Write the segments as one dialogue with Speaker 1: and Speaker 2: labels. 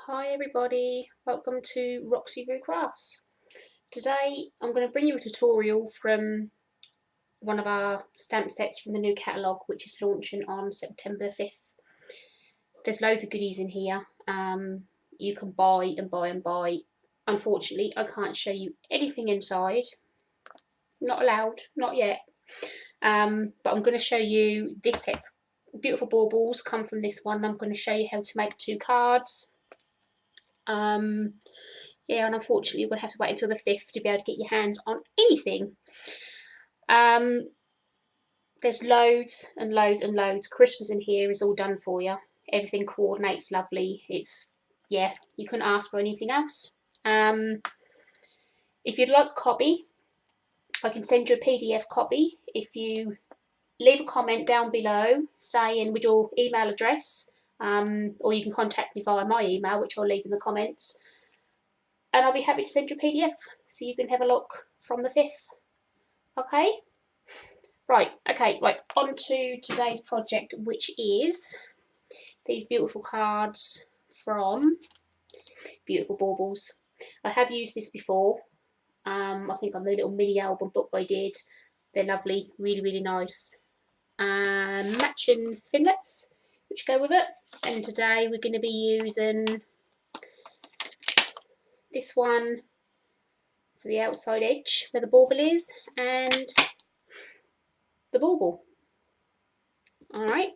Speaker 1: Hi everybody, welcome to Roxy Roo Crafts. Today I'm going to bring you a tutorial from one of our stamp sets from the new catalogue, which is launching on September 5th. There's loads of goodies in here. You can buy and buy and buy. Unfortunately, I can't show you anything inside. Not allowed, not yet. But I'm going to show you this set's Beautiful Baubles come from this one. I'm going to show you how to make 2 cards. Yeah, and unfortunately we'll have to wait until the 5th to be able to get your hands on anything. There's loads and loads and loads. Christmas in here is all done for you. Everything coordinates lovely. It's, yeah, you couldn't ask for anything else. If you'd like a copy, I can send you a PDF copy. If you leave a comment down below saying with your email address, or you can contact me via my email, which I'll leave in the comments. And I'll be happy to send you a PDF so you can have a look from the 5th. Okay? Right, on to today's project, which is these beautiful cards from Beautiful Baubles. I have used this before. I think on the little mini album book I did. They're lovely, really, really nice. Matching finlets, which go with it. And today we're going to be using this one for the outside edge where the bauble is, and the bauble. Alright,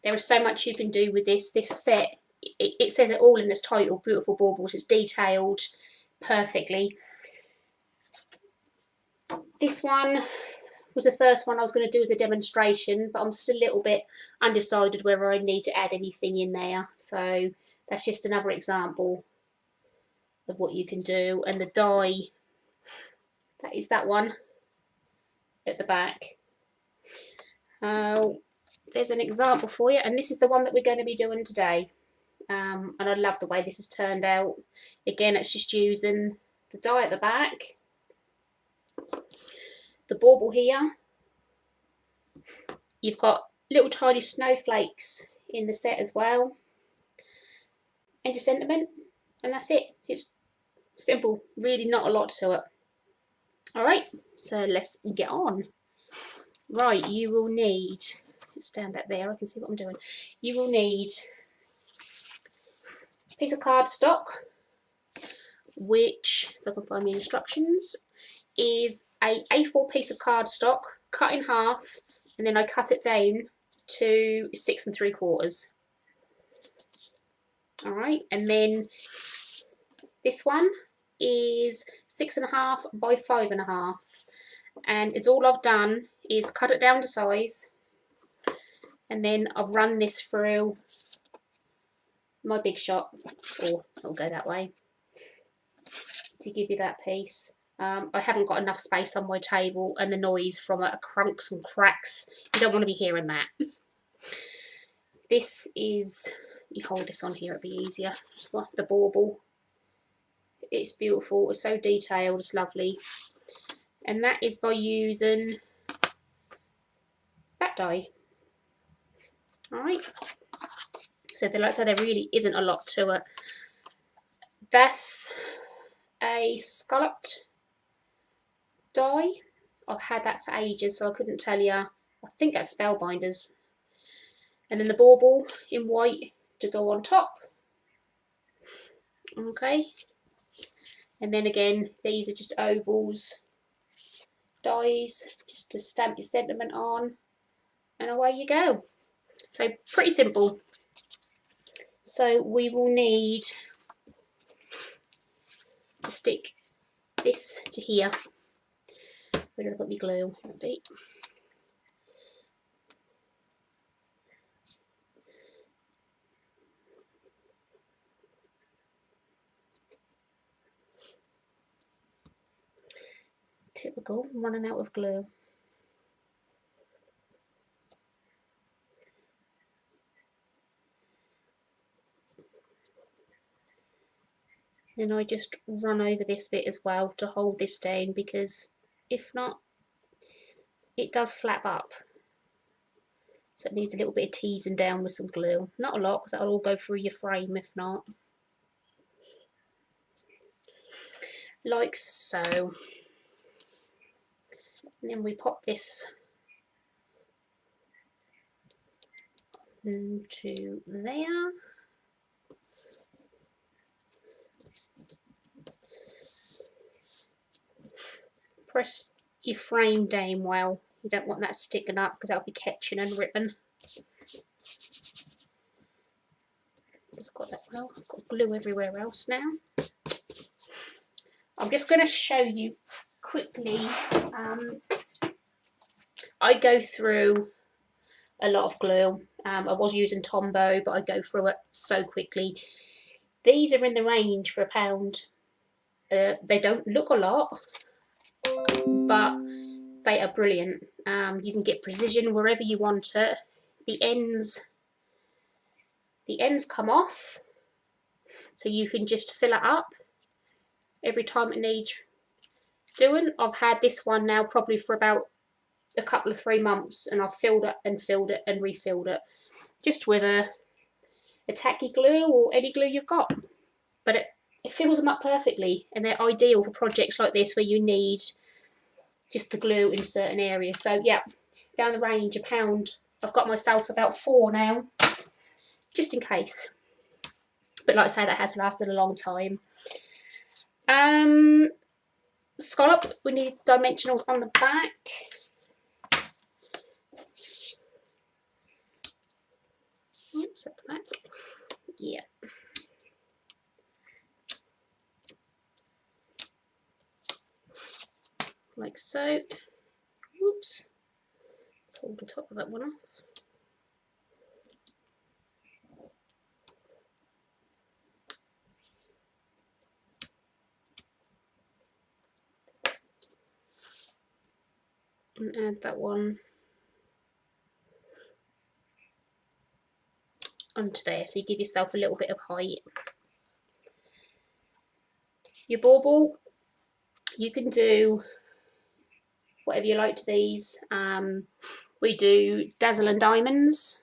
Speaker 1: there is so much you can do with this set. It says it all in this title, Beautiful Baubles. It's detailed perfectly. This one was the first one I was going to do as a demonstration, but I'm still a little bit undecided whether I need to add anything in there. So that's just another example of what you can do. And the die, that is that one at the back. There's an example for you, and this is the one that we're going to be doing today. And I love the way this has turned out. Again, it's just using the die at the back, the bauble here. You've got little tiny snowflakes in the set as well, and your sentiment, and that's it. It's simple, really not a lot to it. Alright, so let's get on. Right, you will need, let's stand back there, I can see what I'm doing. You will need a piece of cardstock, which, if I can find the instructions, is a A4 piece of cardstock cut in half, and then I cut it down to 6 3/4. Alright, and then this one is 6.5 by 5.5, and it's all I've done is cut it down to size, and then I've run this through my Big Shot, or I'll go that way to give you that piece. I haven't got enough space on my table, and the noise from it crunks and cracks, you don't want to be hearing that. This is, you hold this on here, it'll be easier. It's what the bauble. It's beautiful, it's so detailed, it's lovely. And that is by using that die. Alright. So like I said, there really isn't a lot to it. That's a scalloped die. I've had that for ages, so I couldn't tell you. I think that's Spellbinders. And then the bauble in white to go on top. Okay. And then again, these are just ovals, dies, just to stamp your sentiment on, and away you go. So pretty simple. So we will need to stick this to here. Where did I put my glue? Typical, running out of glue. And I just run over this bit as well to hold this down, because if not, it does flap up. So it needs a little bit of teasing down with some glue. Not a lot, because that'll all go through your frame if not. Like so. And then we pop this into there. Press your frame down well. You don't want that sticking up because that'll be catching and ripping. Just got that well. I've got glue everywhere else now. I'm just going to show you quickly. I go through a lot of glue. I was using Tombow, but I go through it so quickly. These are in the range for £1. They don't look a lot, but they are brilliant. You can get precision wherever you want it. The ends come off, so you can just fill it up every time it needs doing. I've had this one now probably for about a couple of 3 months, and I've filled it and refilled it, just with a tacky glue or any glue you've got. But it fills them up perfectly, and they're ideal for projects like this where you need just the glue in certain areas. So yeah, down the range, £1. I've got myself about 4 now, just in case. But like I say, that has lasted a long time. Scallop, we need dimensionals on the back. Oops, at the back. Yeah. Like so. Whoops. Pull the top of that one off. And add that one onto there, so you give yourself a little bit of height. Your bauble, you can do whatever you like to these. We do Dazzle and Diamonds,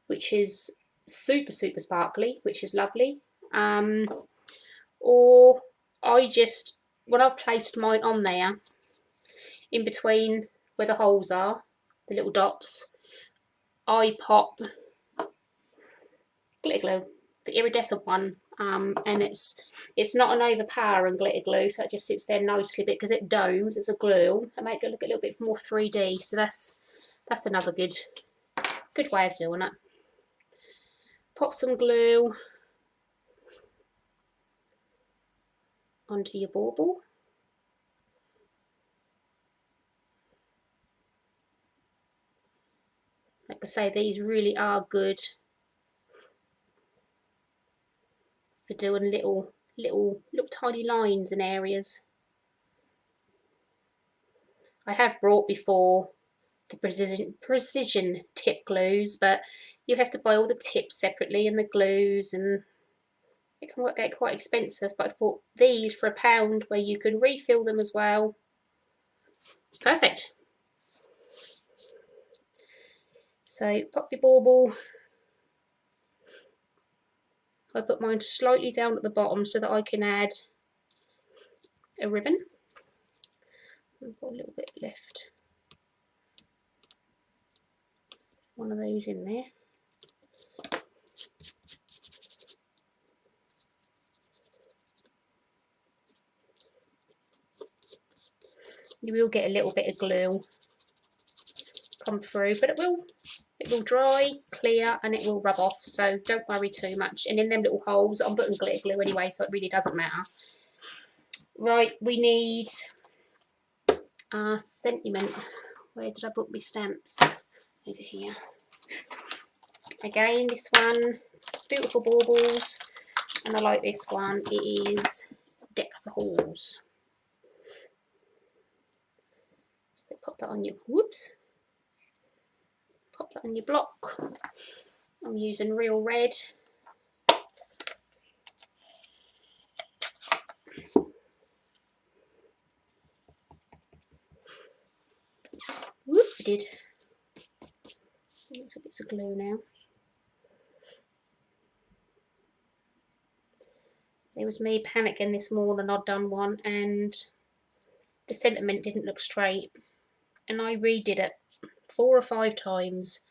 Speaker 1: which is super sparkly, which is lovely. Or I just, when I've placed mine on there, in between where the holes are, the little dots, I pop glitter glue, the iridescent one, and it's not an overpowering glitter glue, so it just sits there nicely, but because it domes, it's a glue, and make it look a little bit more 3D. So that's another good way of doing it. Pop some glue onto your bauble. Like I say, these really are good for doing little tiny lines in areas. I have brought before the precision tip glues, but you have to buy all the tips separately and the glues, and it can get quite expensive. But I thought these for £1, where you can refill them as well, it's perfect. So pop your bauble. I put mine slightly down at the bottom so that I can add a ribbon. I've got a little bit left. One of those in there. You will get a little bit of glue come through, but it will dry, clear, and it will rub off, so don't worry too much. And in them little holes, I'm putting glitter glue anyway, so it really doesn't matter. Right, we need sentiment. Where did I put my stamps? Over here. Again, this one, Beautiful Baubles, and I like this one. It is Deck the Halls. So pop that on your, whoops, pop that on your block. I'm using Real Red. Whoops, I did. piece of glue now. It was me panicking this morning. I'd done one and the sentiment didn't look straight, and I redid it 4 or 5 times,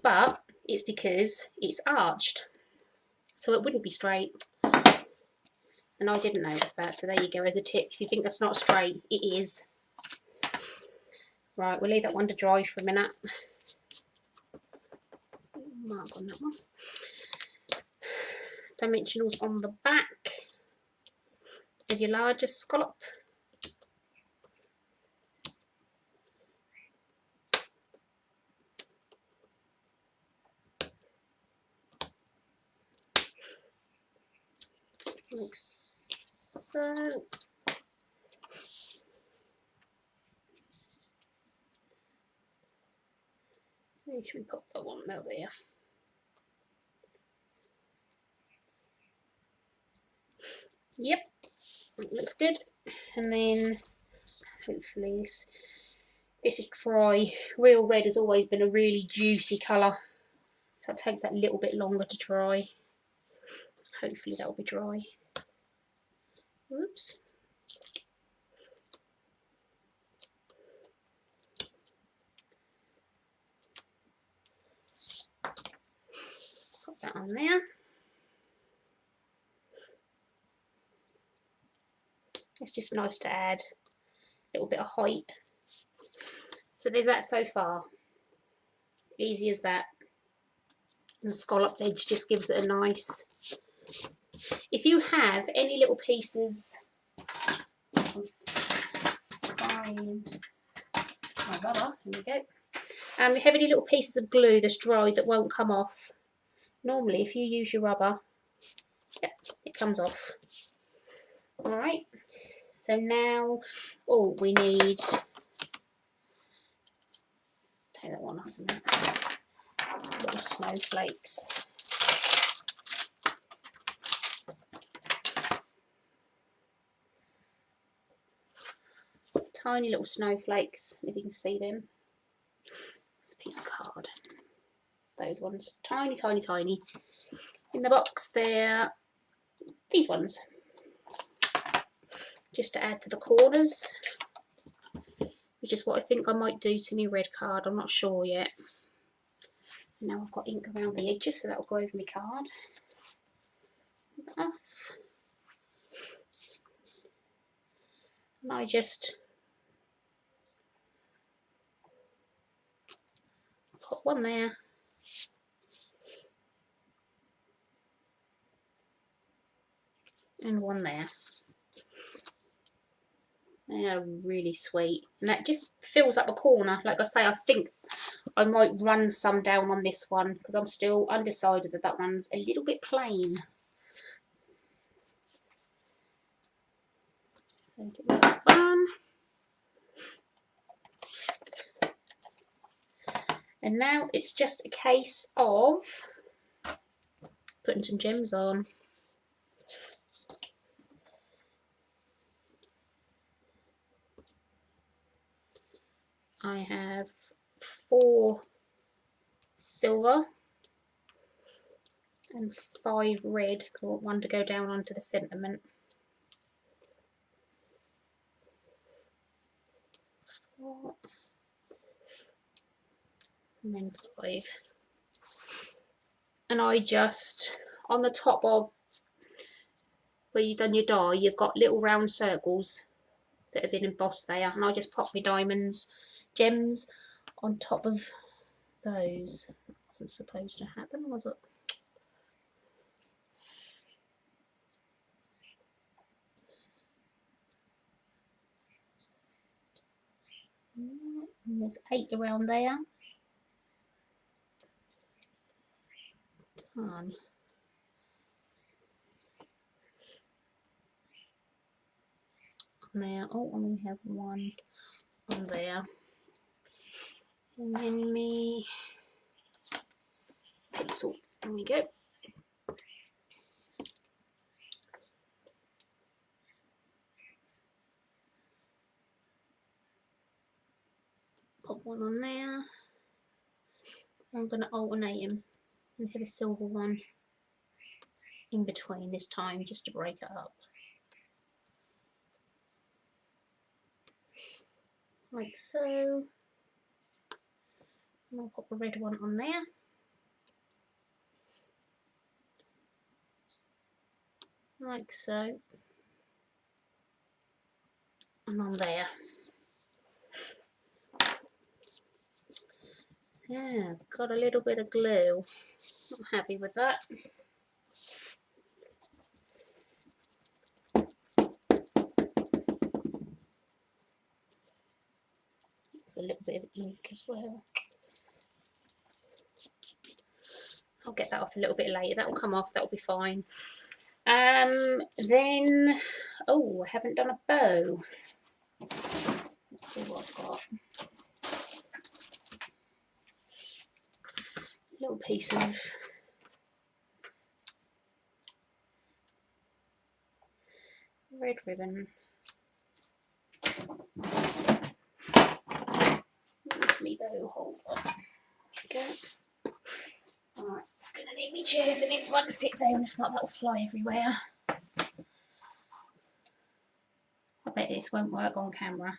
Speaker 1: but it's because it's arched, so it wouldn't be straight, and I didn't notice that. So there you go, as a tip, if you think that's not straight, it is. Right, we'll leave that one to dry for a minute. Mark on that one. Dimensionals on the back of your largest scallop. Like so. Where should we put that one over there? Yep, it looks good. And then hopefully this is dry. Real red has always been a really juicy colour, so it takes that little bit longer to dry. Hopefully that'll be dry. Oops. Pop that on there. It's just nice to add a little bit of height. So there's that so far. Easy as that. And the scalloped edge just gives it a nice... If you have any little pieces... Find my rubber, here we go. You have any little pieces of glue that's dried that won't come off. Normally, if you use your rubber, yeah, it comes off. Alright, so now all we need... Take that one off a minute. Little snowflakes. Tiny little snowflakes, if you can see them. It's a piece of card. Those ones, tiny, tiny, tiny. In the box there, these ones. Just to add to the corners, which is what I think I might do to my red card. I'm not sure yet. Now I've got ink around the edges, so that will go over my card. Off. And I just put one there. And one there. They are really sweet. And that just fills up a corner. Like I say, I think I might run some down on this one because I'm still undecided that that one's a little bit plain. So get rid of that one. And now it's just a case of putting some gems on. I have 4 silver and 5 red because I want one to go down onto the sentiment. 4 and then 5. And I just, on the top of where you've done your die, you've got little round circles that have been embossed there, and I just pop my gems on top of those. That wasn't supposed to happen, was it? And there's 8 around there. 10. There. Oh, and we have 1 on there. And then me pencil. There we go. Pop 1 on there. I'm going to alternate them and hit a silver one in between this time just to break it up. Like so. And I'll pop a red one on there. Like so. And on there. Yeah, got a little bit of glue. Not happy with that. It's a little bit of ink as well. I'll get that off a little bit later. That will come off. That will be fine. Then, oh, I haven't done a bow. Let's see what I've got. A little piece of red ribbon. Where's me bow? Hold on. There we go. Alright, I'm going to need my chair for this one to sit down, if not that will fly everywhere. I bet this won't work on camera.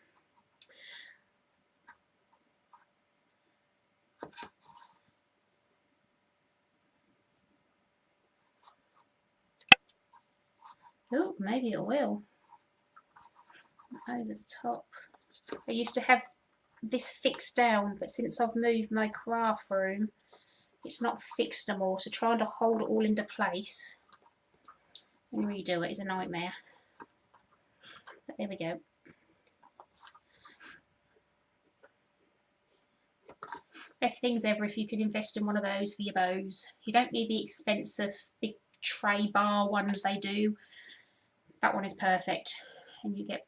Speaker 1: Oh, maybe it will. Over the top. I used to have this fixed down, but since I've moved my craft room, it's not fixed no more. So trying to hold it all into place and redo it is a nightmare. But there we go. Best things ever if you can invest in one of those for your bows. You don't need the expensive big tray bar ones they do. That one is perfect, and you get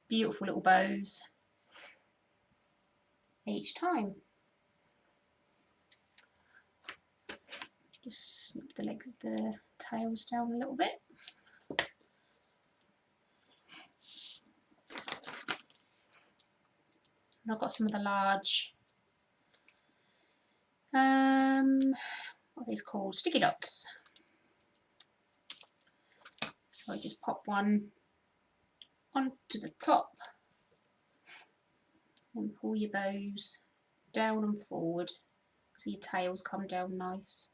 Speaker 1: beautiful little bows each time. Just snip the legs, the tails down a little bit. And I've got some of the large, what are these called? Sticky dots. So I just pop one onto the top and pull your bows down and forward so your tails come down nice,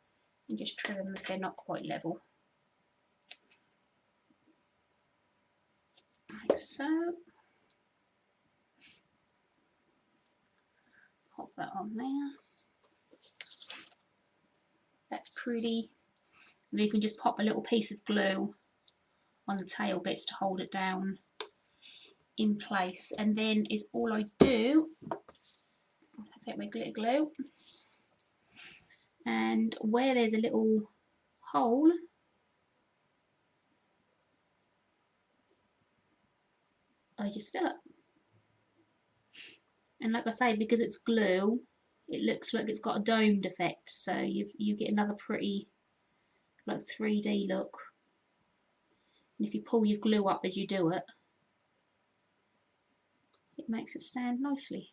Speaker 1: and just trim them if they're not quite level. Like so. Pop that on there. That's pretty. And you can just pop a little piece of glue on the tail bits to hold it down in place, and then is all I do. I take my glitter glue, and where there's a little hole, I just fill it. And like I say, because it's glue, it looks like it's got a domed effect, so you get another pretty like 3D look. And if you pull your glue up as you do it, it makes it stand nicely.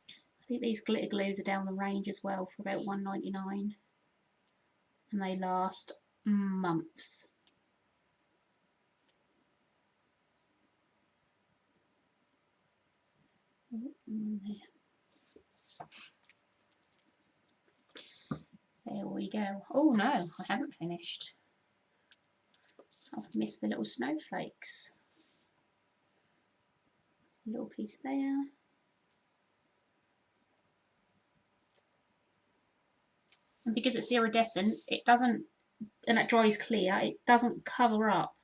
Speaker 1: I think these glitter glues are down the range as well for about £1.99, and they last months. There we go. Oh no, I haven't finished. I've missed the little snowflakes. There's a little piece there. And because it's iridescent, it doesn't, and it dries clear, it doesn't cover up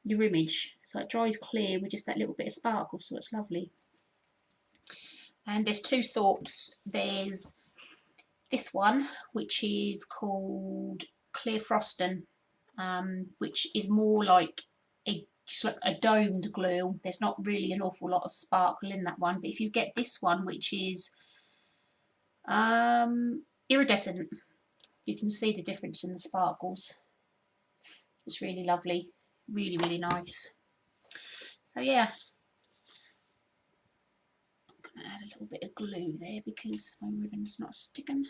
Speaker 1: your image. So it dries clear with just that little bit of sparkle, so it's lovely. And there's two sorts. There's this one, which is called Clear Frosting, which is more like just like a domed glue. There's not really an awful lot of sparkle in that one. But if you get this one, which is iridescent, you can see the difference in the sparkles. It's really lovely, really, really nice. So yeah, I'm going to add a little bit of glue there because my ribbon's not sticking.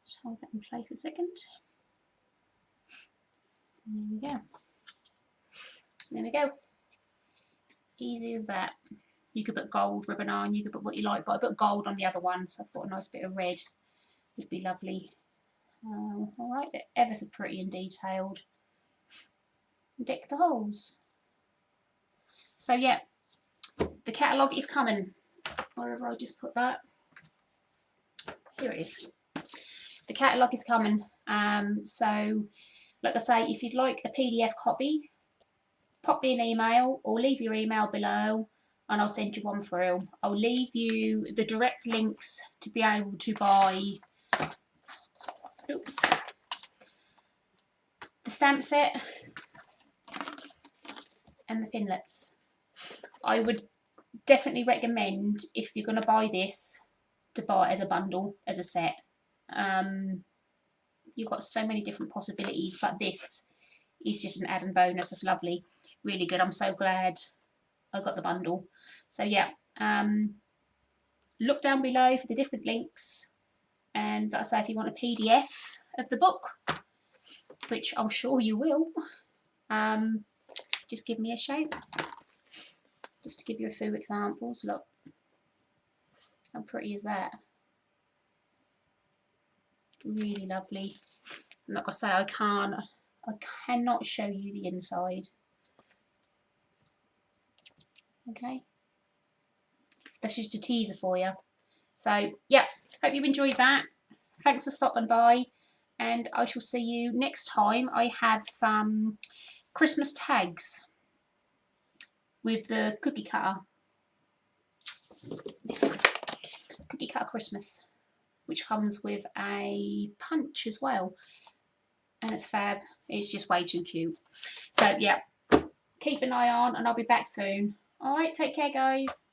Speaker 1: Just hold that in place a second. And there we go. There we go. Easy as that. You could put gold ribbon on, you could put what you like, but I put gold on the other one, so I thought a nice bit of red would be lovely. Alright, they're ever so pretty and detailed. Deck the holes. So yeah, the catalogue is coming. Wherever I just put that. Here it is. The catalogue is coming. So, like I say, if you'd like a PDF copy, pop me an email or leave your email below and I'll send you one through. I'll leave you the direct links to be able to buy the stamp set and the finlets. I would definitely recommend, if you're going to buy this, to buy it as a bundle, as a set. You've got so many different possibilities, but this is just an add-on bonus. It's lovely, really good. I'm so glad I got the bundle. So yeah, look down below for the different links, and like I say, if you want a PDF of the book, which I'm sure you will, just give me a shout. Just to give you a few examples. Look, how pretty is that? Really lovely. And like I say, I cannot show you the inside. Okay, that's just a teaser for you. So yeah, hope you enjoyed that. Thanks for stopping by, and I shall see you next time. I have some Christmas tags with the cookie cutter. This one, cookie cutter Christmas, which comes with a punch as well, and it's fab. It's just way too cute. So yeah, keep an eye on and I'll be back soon. Alright, take care guys.